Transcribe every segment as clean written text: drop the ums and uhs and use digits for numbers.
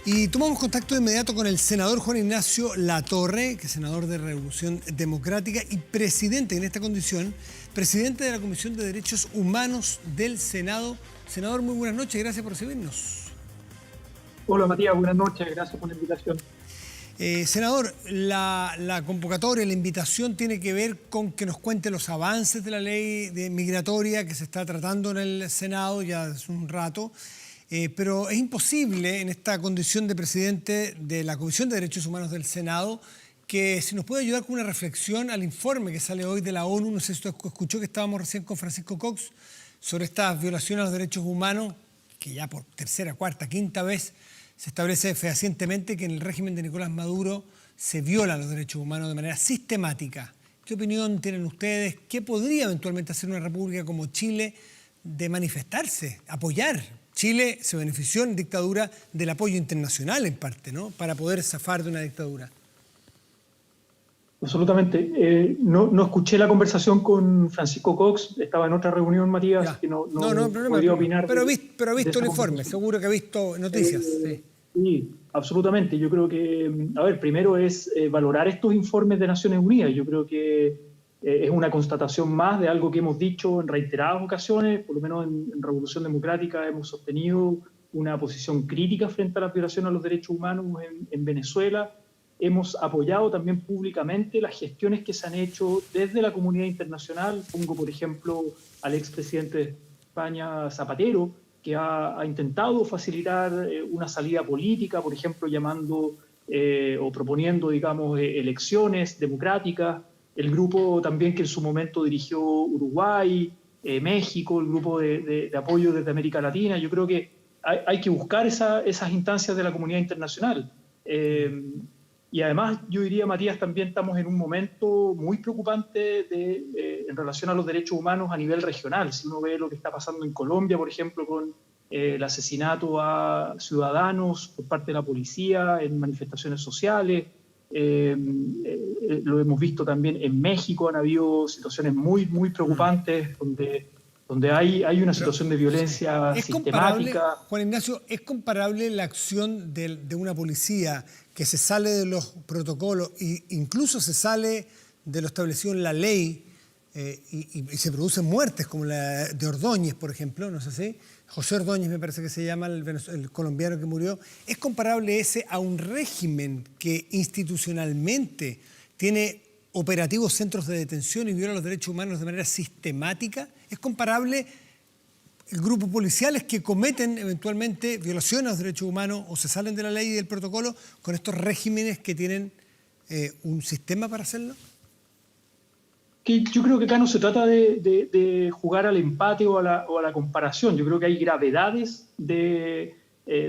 Y tomamos contacto de inmediato con el senador Juan Ignacio Latorre, que es senador de Revolución Democrática y presidente en esta condición, presidente de la Comisión de Derechos Humanos del Senado. Senador, muy buenas noches, gracias por recibirnos. Hola Matías, buenas noches, gracias por la invitación. Senador, la convocatoria, la invitación tiene que ver con que nos cuente los avances de la ley migratoria que se está tratando en el Senado ya hace un rato. Pero es imposible en esta condición de presidente de la Comisión de Derechos Humanos del Senado que si nos puede ayudar con una reflexión al informe que sale hoy de la ONU. No sé si usted escuchó que estábamos recién con Francisco Cox sobre estas violaciones a los derechos humanos, que ya por tercera, cuarta, quinta vez se establece fehacientemente que en el régimen de Nicolás Maduro se violan los derechos humanos de manera sistemática. ¿Qué opinión tienen ustedes? ¿Qué podría eventualmente hacer una república como Chile de manifestarse, apoyar? Chile se benefició en dictadura del apoyo internacional en parte, ¿no? Para poder zafar de una dictadura. Absolutamente. No escuché la conversación con Francisco Cox, estaba en otra reunión, Matías, Ya. que no Problema, podía opinar. pero ha visto el informe, conversación. seguro que ha visto noticias. Sí. Sí, absolutamente. Yo creo que, primero es valorar estos informes de Naciones Unidas. Yo creo que es una constatación más de algo que hemos dicho en reiteradas ocasiones, por lo menos en Revolución Democrática hemos sostenido una posición crítica frente a la violación a los derechos humanos en Venezuela. Hemos apoyado también públicamente las gestiones que se han hecho desde la comunidad internacional. Pongo, por ejemplo, al expresidente de España, Zapatero, que ha intentado facilitar una salida política, por ejemplo, llamando o proponiendo, digamos, elecciones democráticas. El grupo también que en su momento dirigió Uruguay, México, el grupo de apoyo desde América Latina. Yo creo que hay que buscar esas instancias de la comunidad internacional. Y además, yo diría, Matías, también estamos en un momento muy preocupante en relación a los derechos humanos a nivel regional. Si uno ve lo que está pasando en Colombia, por ejemplo, con el asesinato a ciudadanos por parte de la policía en manifestaciones sociales. Lo hemos visto también en México, han habido situaciones muy preocupantes donde hay una situación de violencia sistemática. Juan Ignacio, ¿es comparable la acción de una policía que se sale de los protocolos e incluso se sale de lo establecido en la ley y se producen muertes como la de Ordóñez, por ejemplo, no sé si José Ordóñez me parece que se llama el colombiano que murió? ¿Es comparable ese a un régimen que institucionalmente tiene operativos centros de detención y viola los derechos humanos de manera sistemática? ¿Es comparable el grupo policiales que cometen eventualmente violaciones a los derechos humanos o se salen de la ley y del protocolo con estos regímenes que tienen un sistema para hacerlo? Que yo creo que acá no se trata de jugar al empate o a la comparación. Yo creo que hay gravedades de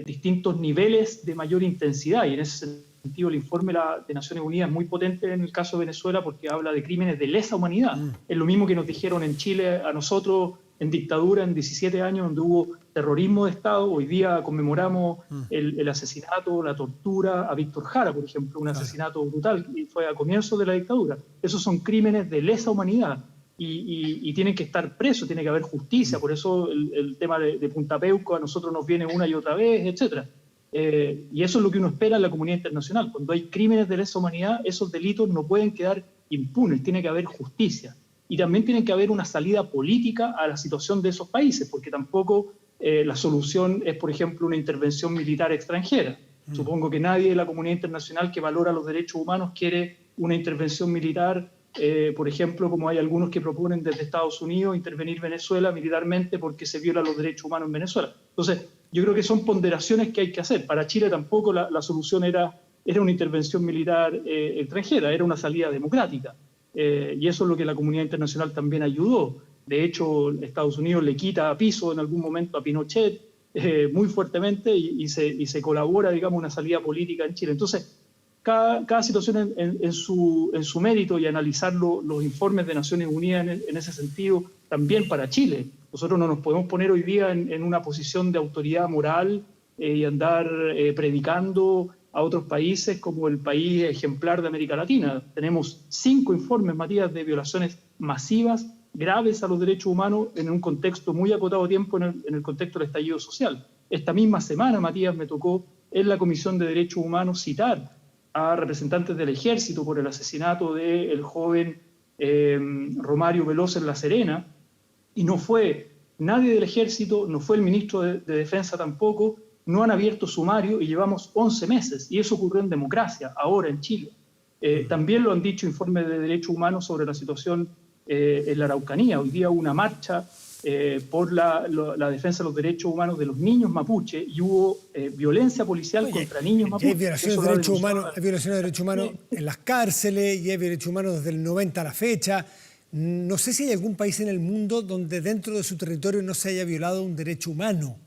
distintos niveles de mayor intensidad, y en ese sentido el informe de Naciones Unidas es muy potente en el caso de Venezuela porque habla de crímenes de lesa humanidad. Es lo mismo que nos dijeron en Chile a nosotros en dictadura en 17 años donde hubo terrorismo de Estado. Hoy día conmemoramos el asesinato, la tortura a Víctor Jara, por ejemplo, un asesinato brutal que fue a comienzos de la dictadura. Esos son crímenes de lesa humanidad y tienen que estar presos, tiene que haber justicia. Por eso el tema de Punta Peuco a nosotros nos viene una y otra vez, etc. Y eso es lo que uno espera en la comunidad internacional. Cuando hay crímenes de lesa humanidad, esos delitos no pueden quedar impunes, tiene que haber justicia. Y también tiene que haber una salida política a la situación de esos países, porque tampoco la solución es, por ejemplo, una intervención militar extranjera. Supongo que nadie de la comunidad internacional que valora los derechos humanos quiere una intervención militar, por ejemplo, como hay algunos que proponen desde Estados Unidos intervenir Venezuela militarmente porque se violan los derechos humanos en Venezuela. Entonces, yo creo que son ponderaciones que hay que hacer. Para Chile tampoco la solución era una intervención militar extranjera, era una salida democrática. Y eso es lo que la comunidad internacional también ayudó. De hecho, Estados Unidos le quita piso en algún momento a Pinochet muy fuertemente y se colabora, digamos, una salida política en Chile. Entonces, cada situación en su mérito, y analizar los informes de Naciones Unidas en ese sentido también para Chile. Nosotros no nos podemos poner hoy día en una posición de autoridad moral y andar predicando a otros países como el país ejemplar de América Latina. Tenemos 5 informes, Matías, de violaciones masivas, graves a los derechos humanos en un contexto muy acotado tiempo, en el contexto del estallido social. Esta misma semana, Matías, me tocó en la Comisión de Derechos Humanos citar a representantes del Ejército por el asesinato del joven Romario Veloz en La Serena, y no fue nadie del Ejército, no fue el ministro de Defensa tampoco, no han abierto sumario y llevamos 11 meses, y eso ocurrió en democracia, ahora en Chile. También lo han dicho informes de derechos humanos sobre la situación en la Araucanía. Hoy día hubo una marcha por la defensa de los derechos humanos de los niños mapuche y hubo violencia policial contra niños mapuche. Hay violaciones de derechos humanos, hay violaciones de derechos humanos en las cárceles y hay derechos humanos desde el 90 a la fecha. No sé si hay algún país en el mundo donde dentro de su territorio no se haya violado un derecho humano.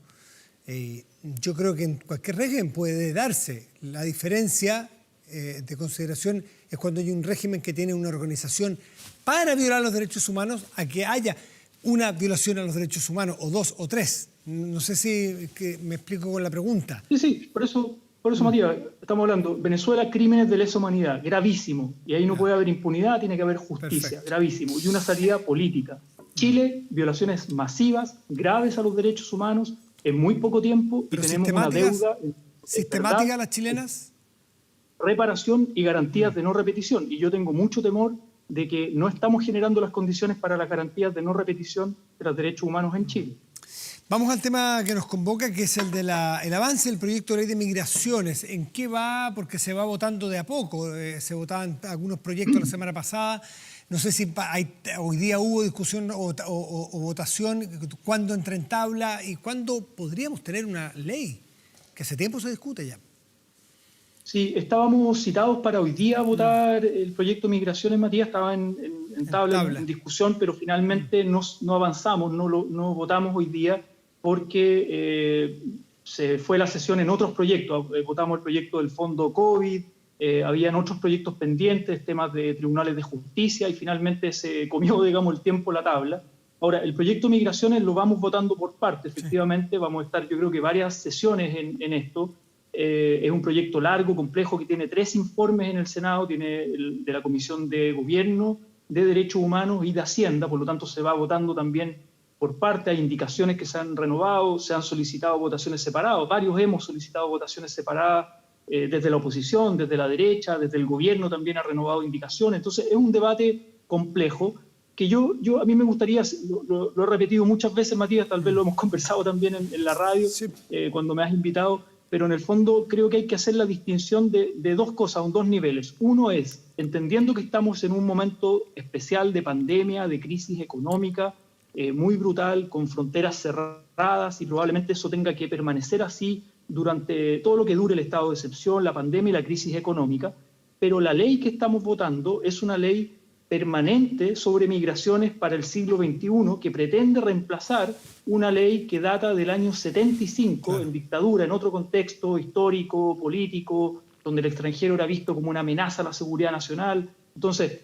Yo creo que en cualquier régimen puede darse. La diferencia de consideración es cuando hay un régimen que tiene una organización para violar los derechos humanos a que haya una violación a los derechos humanos, o dos o tres. No sé si me explico con la pregunta. Sí, por eso Matías, estamos hablando, Venezuela, crímenes de lesa humanidad, gravísimo, y ahí no puede haber impunidad, tiene que haber justicia, perfecto, gravísimo, y una salida política. Chile, violaciones masivas, graves a los derechos humanos, en muy poco tiempo, y tenemos una deuda... ¿Sistemática a las chilenas? Reparación y garantías de no repetición, y yo tengo mucho temor de que no estamos generando las condiciones para las garantías de no repetición de los derechos humanos en Chile. Vamos al tema que nos convoca, que es el de el avance del proyecto de ley de migraciones. ¿En qué va? Porque se va votando de a poco. Se votaban algunos proyectos la semana pasada. No sé si hoy día hubo discusión o votación. ¿Cuándo entra en tabla? ¿Y cuándo podríamos tener una ley? Que hace tiempo se discute ya. Sí, estábamos citados para hoy día votar el proyecto de migraciones, Matías, estaba en tabla, en discusión, pero finalmente no avanzamos, no votamos hoy día porque se fue la sesión en otros proyectos. Votamos el proyecto del fondo COVID, habían otros proyectos pendientes, temas de tribunales de justicia, y finalmente se comió, digamos, el tiempo la tabla. Ahora, el proyecto de migraciones lo vamos votando por parte, efectivamente, vamos a estar, yo creo que varias sesiones en esto. Es un proyecto largo, complejo, que tiene 3 informes en el Senado, tiene el de la Comisión de Gobierno, de Derechos Humanos y de Hacienda, por lo tanto se va votando también por parte. Hay indicaciones que se han renovado, se han solicitado votaciones separadas, varios hemos solicitado votaciones separadas desde la oposición, desde la derecha, desde el gobierno también ha renovado indicaciones. Entonces es un debate complejo que a mí me gustaría, lo he repetido muchas veces, Matías, tal vez lo hemos conversado también en la radio, sí, cuando me has invitado, pero en el fondo creo que hay que hacer la distinción de 2 cosas, en 2 niveles. Uno es, entendiendo que estamos en un momento especial de pandemia, de crisis económica, muy brutal, con fronteras cerradas, y probablemente eso tenga que permanecer así durante todo lo que dure el estado de excepción, la pandemia y la crisis económica, pero la ley que estamos votando es una ley permanente sobre migraciones para el siglo XXI que pretende reemplazar una ley que data del año 75, claro, en dictadura, en otro contexto histórico, político, donde el extranjero era visto como una amenaza a la seguridad nacional. Entonces,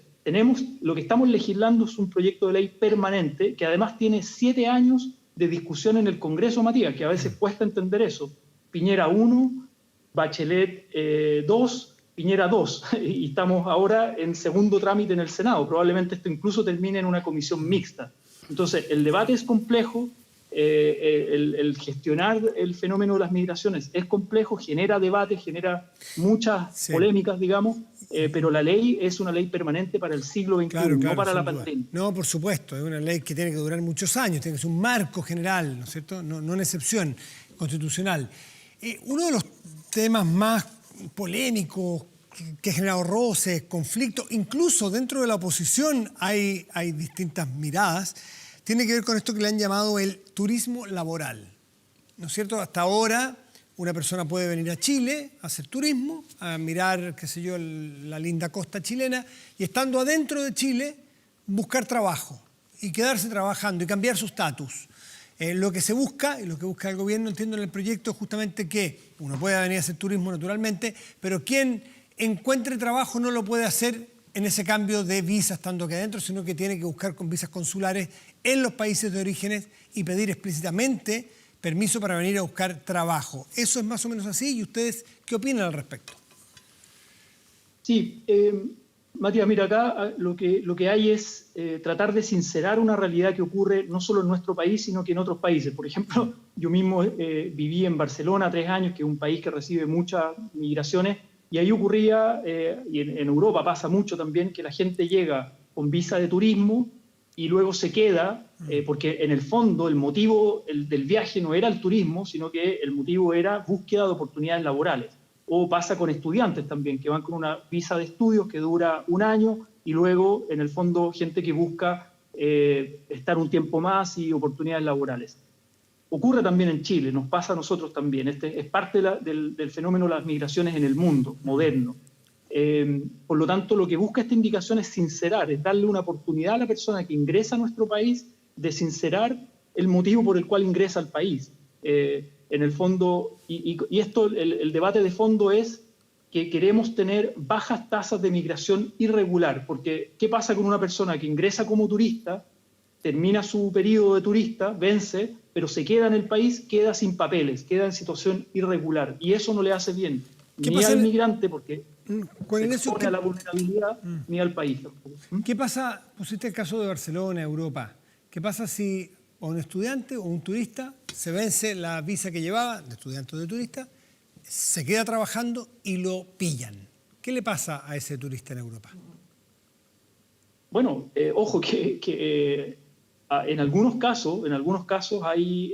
lo que estamos legislando es un proyecto de ley permanente que además tiene 7 años de discusión en el Congreso, Matías, que a veces cuesta entender eso. Piñera 1, Bachelet 2, Piñera 2, y estamos ahora en segundo trámite en el Senado. Probablemente esto incluso termine en una comisión mixta. Entonces, el debate es complejo, el gestionar el fenómeno de las migraciones es complejo, genera debate, genera muchas polémicas, digamos, pero la ley es una ley permanente para el siglo XXI, claro, no para la pandemia. No, por supuesto, es una ley que tiene que durar muchos años, tiene que ser un marco general, ¿no es cierto? No una excepción constitucional. Uno de los temas más polémicos que ha generado roces, conflictos, incluso dentro de la oposición hay distintas miradas, tiene que ver con esto que le han llamado el turismo laboral, ¿no es cierto? Hasta ahora una persona puede venir a Chile a hacer turismo, a mirar, qué sé yo, la linda costa chilena, y estando adentro de Chile buscar trabajo y quedarse trabajando y cambiar su estatus. Lo que se busca, y lo que busca el gobierno, entiendo en el proyecto, es justamente que uno pueda venir a hacer turismo naturalmente, pero quien encuentre trabajo no lo puede hacer en ese cambio de visa estando aquí adentro, sino que tiene que buscar con visas consulares en los países de orígenes y pedir explícitamente permiso para venir a buscar trabajo. ¿Eso es más o menos así? ¿Y ustedes qué opinan al respecto? Sí, Matías, mira, acá lo que hay es tratar de sincerar una realidad que ocurre no solo en nuestro país, sino que en otros países. Por ejemplo, yo mismo viví en Barcelona 3 años, que es un país que recibe muchas migraciones, y ahí ocurría, y en Europa pasa mucho también, que la gente llega con visa de turismo y luego se queda, porque en el fondo el motivo del viaje no era el turismo, sino que el motivo era búsqueda de oportunidades laborales. O pasa con estudiantes también, que van con una visa de estudios que dura 1 año y luego, en el fondo, gente que busca estar un tiempo más y oportunidades laborales. Ocurre también en Chile, nos pasa a nosotros también. Este es parte del fenómeno de las migraciones en el mundo moderno. Por lo tanto, lo que busca esta indicación es sincerar, es darle una oportunidad a la persona que ingresa a nuestro país de sincerar el motivo por el cual ingresa al país. En el fondo, y esto, el debate de fondo es que queremos tener bajas tasas de migración irregular, porque ¿qué pasa con una persona que ingresa como turista, termina su periodo de turista, vence, pero se queda en el país, queda sin papeles, queda en situación irregular, y eso no le hace bien ni al migrante, porque se expone a la vulnerabilidad, ni al país tampoco. ¿Qué pasa? Pusiste el caso de Barcelona, Europa. ¿Qué pasa si o un estudiante o un turista se vence la visa que llevaba, de estudiante o de turista, se queda trabajando y lo pillan? ¿Qué le pasa a ese turista en Europa? Bueno, ojo que en algunos casos hay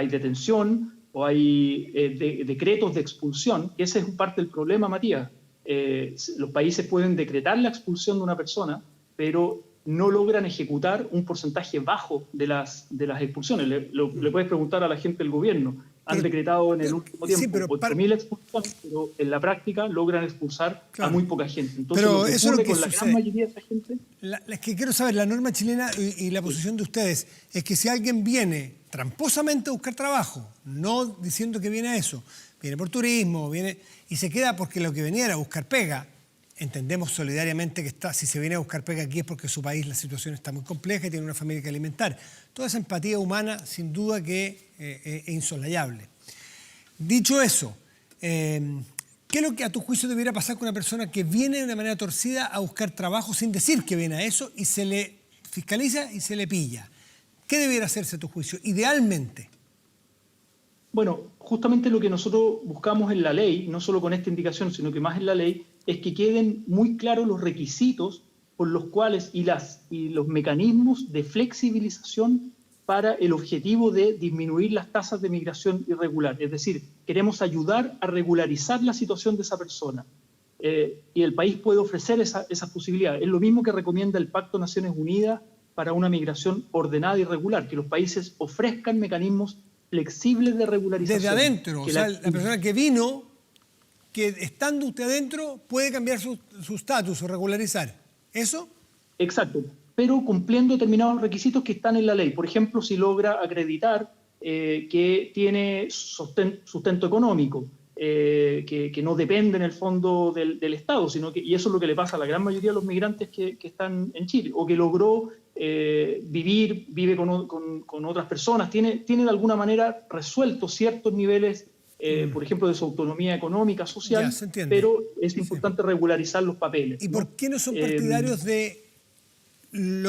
detención o hay decretos de expulsión, que ese es parte del problema, Matías. Los países pueden decretar la expulsión de una persona, pero no logran ejecutar un porcentaje bajo de las expulsiones. Le puedes preguntar a la gente del gobierno. Han decretado en el último tiempo 8.000 expulsiones, pero en la práctica logran expulsar a muy poca gente. Entonces, pero lo que eso ocurre es lo que con la gran mayoría de esa gente... Es que quiero saber, la norma chilena y la posición de ustedes es que si alguien viene tramposamente a buscar trabajo, no diciendo que viene a eso, viene por turismo, viene y se queda porque lo que venía era buscar pega, entendemos solidariamente que si se viene a buscar pega aquí es porque en su país la situación está muy compleja y tiene una familia que alimentar. Toda esa empatía humana, sin duda que es insolayable. Dicho eso, ¿qué es lo que a tu juicio debiera pasar con una persona que viene de una manera torcida a buscar trabajo sin decir que viene a eso y se le fiscaliza y se le pilla? ¿Qué debiera hacerse a tu juicio, idealmente? Bueno, justamente lo que nosotros buscamos en la ley, no solo con esta indicación, sino que más en la ley, es que queden muy claros los requisitos por los cuales y los mecanismos de flexibilización para el objetivo de disminuir las tasas de migración irregular. Es decir, queremos ayudar a regularizar la situación de esa persona. Y el país puede ofrecer esas posibilidades. Es lo mismo que recomienda el Pacto de Naciones Unidas para una migración ordenada y regular, que los países ofrezcan mecanismos flexibles de regularización. Desde adentro, o sea, la persona que vino, que estando usted adentro, puede cambiar su estatus o regularizar. ¿Eso? Exacto, pero cumpliendo determinados requisitos que están en la ley. Por ejemplo, si logra acreditar que tiene sustento económico, que no depende en el fondo del Estado, sino que, y eso es lo que le pasa a la gran mayoría de los migrantes que están en Chile, o que logró vive con otras personas, tiene de alguna manera resuelto ciertos niveles, por ejemplo, de su autonomía económica, social, pero es importante regularizar los papeles. ¿Y por qué no son partidarios de el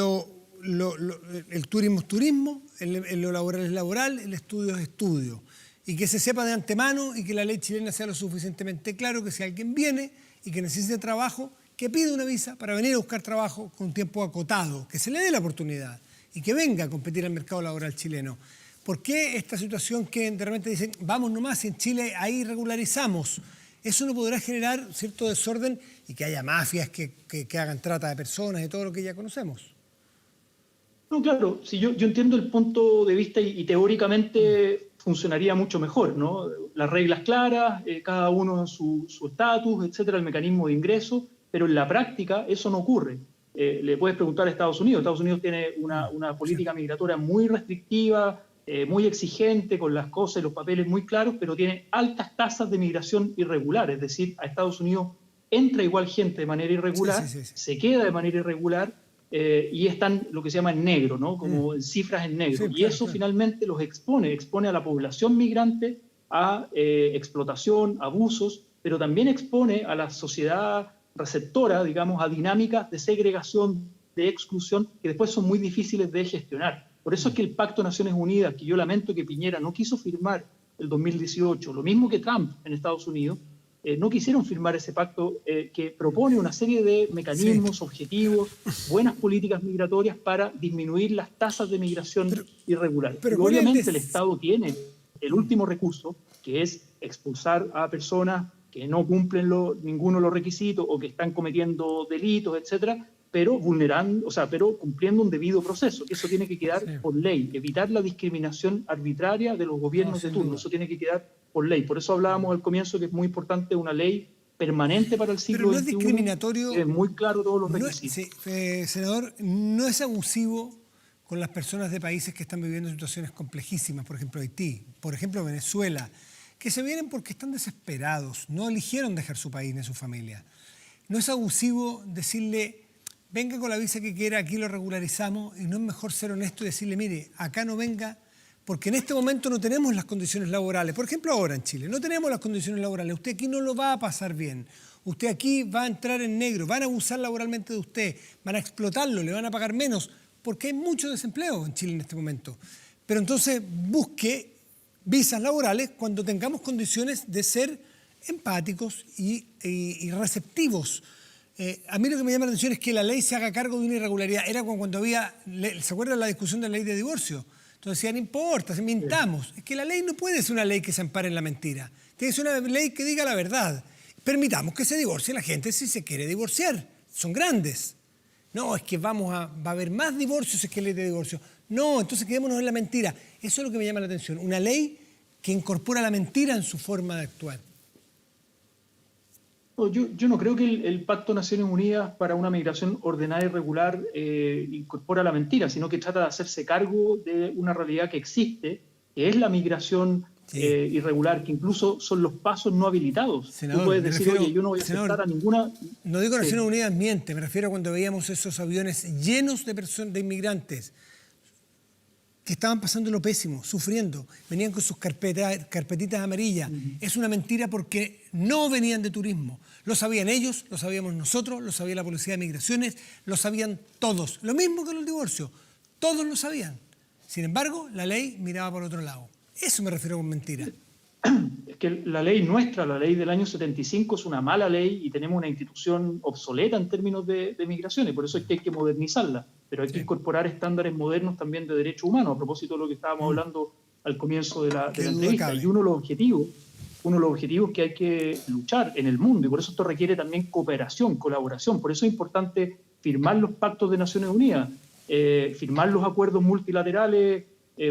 turismo es turismo, lo laboral es laboral, el estudio es estudio? Y que se sepa de antemano y que la ley chilena sea lo suficientemente claro que si alguien viene y que necesite trabajo, que pida una visa para venir a buscar trabajo con tiempo acotado, que se le dé la oportunidad y que venga a competir al mercado laboral chileno. ¿Por qué esta situación que de repente dicen, vamos nomás, en Chile ahí regularizamos? Eso no podrá generar cierto desorden y que haya mafias que hagan trata de personas y todo lo que ya conocemos. No, claro, si yo entiendo el punto de vista y teóricamente funcionaría mucho mejor, ¿no? Las reglas claras, cada uno en su estatus, etcétera, el mecanismo de ingreso, pero en la práctica eso no ocurre. Le puedes preguntar a Estados Unidos. Estados Unidos tiene una política migratoria muy restrictiva, muy exigente, con las cosas y los papeles muy claros, pero tiene altas tasas de migración irregular. Es decir, a Estados Unidos entra igual gente de manera irregular, se queda de manera irregular, y están lo que se llama en negro, ¿no? Como en cifras en negro. Y eso finalmente los expone a la población migrante a explotación, abusos, pero también expone a la sociedad receptora, digamos, a dinámicas de segregación, de exclusión, que después son muy difíciles de gestionar. Por eso es que el Pacto de Naciones Unidas, que yo lamento que Piñera no quiso firmar el 2018, lo mismo que Trump en Estados Unidos, no quisieron firmar ese pacto que propone una serie de mecanismos, objetivos, buenas políticas migratorias para disminuir las tasas de migración irregular. Pero obviamente el Estado tiene el último recurso, que es expulsar a personas que no cumplen ninguno de los requisitos o que están cometiendo delitos, etcétera, pero pero cumpliendo un debido proceso, que eso tiene que quedar por ley, evitar la discriminación arbitraria de los gobiernos de turno, eso tiene que quedar por ley. Por eso hablábamos al comienzo que es muy importante una ley permanente para el siglo XXI. Pero no es discriminatorio. Es muy claro todos los requisitos. Senador, no es abusivo con las personas de países que están viviendo situaciones complejísimas, por ejemplo Haití, por ejemplo Venezuela, que se vienen porque están desesperados, no eligieron dejar su país ni su familia. No es abusivo decirle, venga con la visa que quiera, aquí lo regularizamos, y no es mejor ser honesto y decirle, mire, acá no venga, porque en este momento no tenemos las condiciones laborales. Por ejemplo, ahora en Chile, no tenemos las condiciones laborales. Usted aquí no lo va a pasar bien. Usted aquí va a entrar en negro, van a abusar laboralmente de usted, van a explotarlo, le van a pagar menos, porque hay mucho desempleo en Chile en este momento. Pero entonces busque visas laborales cuando tengamos condiciones de ser empáticos y receptivos. A mí lo que me llama la atención es que la ley se haga cargo de una irregularidad. Era cuando había, ¿se acuerdan la discusión de la ley de divorcio? Entonces decían, no importa, mintamos. Es que la ley no puede ser una ley que se ampare en la mentira. Tiene que ser una ley que diga la verdad. Permitamos que se divorcie la gente si se quiere divorciar. Son grandes. No, es que va a haber más divorcios si es que ley de divorcio. No, entonces quedémonos en la mentira. Eso es lo que me llama la atención. Una ley que incorpora la mentira en su forma de actuar. Yo no creo que el Pacto de Naciones Unidas para una migración ordenada y regular incorpora la mentira, sino que trata de hacerse cargo de una realidad que existe, que es la migración irregular, que incluso son los pasos no habilitados. Senador, tú puedes decir, oye, yo no voy a aceptar a ninguna... No digo Naciones Unidas miente, me refiero a cuando veíamos esos aviones llenos de inmigrantes que estaban pasando lo pésimo, sufriendo, venían con sus carpetitas amarillas. Es una mentira porque no venían de turismo. Lo sabían ellos, lo sabíamos nosotros, lo sabía la Policía de Migraciones, lo sabían todos. Lo mismo que los divorcios, todos lo sabían. Sin embargo, la ley miraba por otro lado. Eso me refiero con mentira. Es que la ley nuestra, la ley del año 75, es una mala ley y tenemos una institución obsoleta en términos de migraciones, por eso es que hay que modernizarla, pero hay que incorporar estándares modernos también de derechos humanos, a propósito de lo que estábamos hablando al comienzo de la entrevista. Y uno de los objetivos que hay que luchar en el mundo, y por eso esto requiere también cooperación, colaboración, por eso es importante firmar los pactos de Naciones Unidas, firmar los acuerdos multilaterales.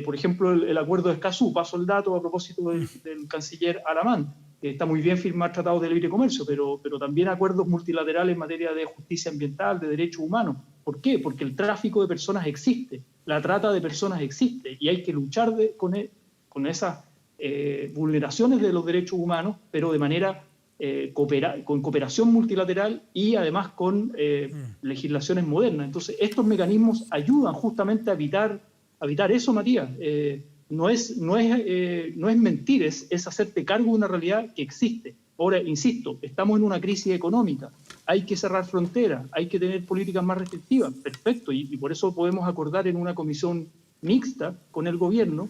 Por ejemplo, el acuerdo de Escazú, paso el dato a propósito del canciller Alamán, que está muy bien firmar tratados de libre comercio, pero también acuerdos multilaterales en materia de justicia ambiental, de derechos humanos. ¿Por qué? Porque el tráfico de personas existe, la trata de personas existe, y hay que luchar con esas vulneraciones de los derechos humanos, pero de manera con cooperación multilateral y además con legislaciones modernas. Entonces, estos mecanismos ayudan justamente a evitar eso, Matías. No es mentir, es hacerte cargo de una realidad que existe. Ahora, insisto, estamos en una crisis económica, hay que cerrar fronteras, hay que tener políticas más restrictivas, perfecto, y por eso podemos acordar en una comisión mixta con el gobierno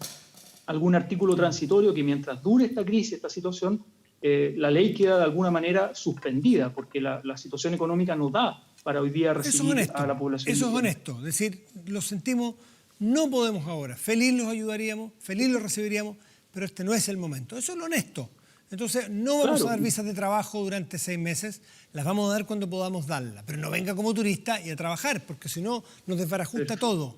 algún artículo transitorio que mientras dure esta crisis, esta situación, la ley queda de alguna manera suspendida, porque la situación económica no da para hoy día recibir a la población. Eso es honesto, es decir, lo sentimos. No podemos ahora. Feliz los ayudaríamos, feliz los recibiríamos, pero este no es el momento. Eso es lo honesto. Entonces, no vamos a dar visas de trabajo durante 6 meses, las vamos a dar cuando podamos darlas. Pero no venga como turista y a trabajar, porque si no, nos desbarajusta todo.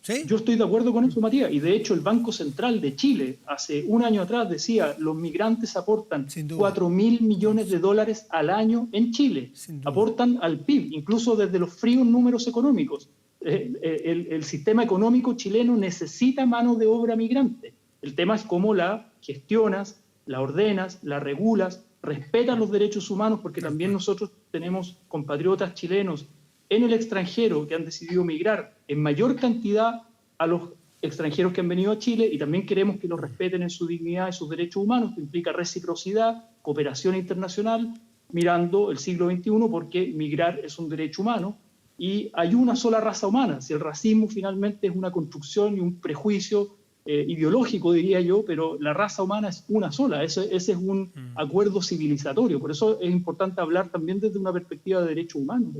¿Sí? Yo estoy de acuerdo con eso, Matías. Y de hecho, el Banco Central de Chile, hace un año atrás, decía los migrantes aportan 4.000 millones de dólares al año en Chile. Aportan al PIB, incluso desde los fríos números económicos. El sistema económico chileno necesita mano de obra migrante. El tema es cómo la gestionas, la ordenas, la regulas, respetas los derechos humanos, porque también nosotros tenemos compatriotas chilenos en el extranjero que han decidido migrar en mayor cantidad a los extranjeros que han venido a Chile, y también queremos que los respeten en su dignidad y sus derechos humanos, que implica reciprocidad, cooperación internacional, mirando el siglo XXI, porque migrar es un derecho humano y hay una sola raza humana. Si el racismo finalmente es una construcción y un prejuicio ideológico, diría yo, pero la raza humana es una sola. Ese es un acuerdo civilizatorio. Por eso es importante hablar también desde una perspectiva de derechos humanos.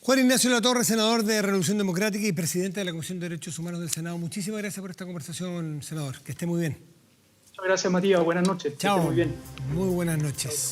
Juan Ignacio Latorre, senador de Revolución Democrática y presidente de la Comisión de Derechos Humanos del Senado. Muchísimas gracias por esta conversación, senador. Que esté muy bien. Muchas gracias, Matías. Buenas noches. Chao. Que esté muy bien. Muy buenas noches.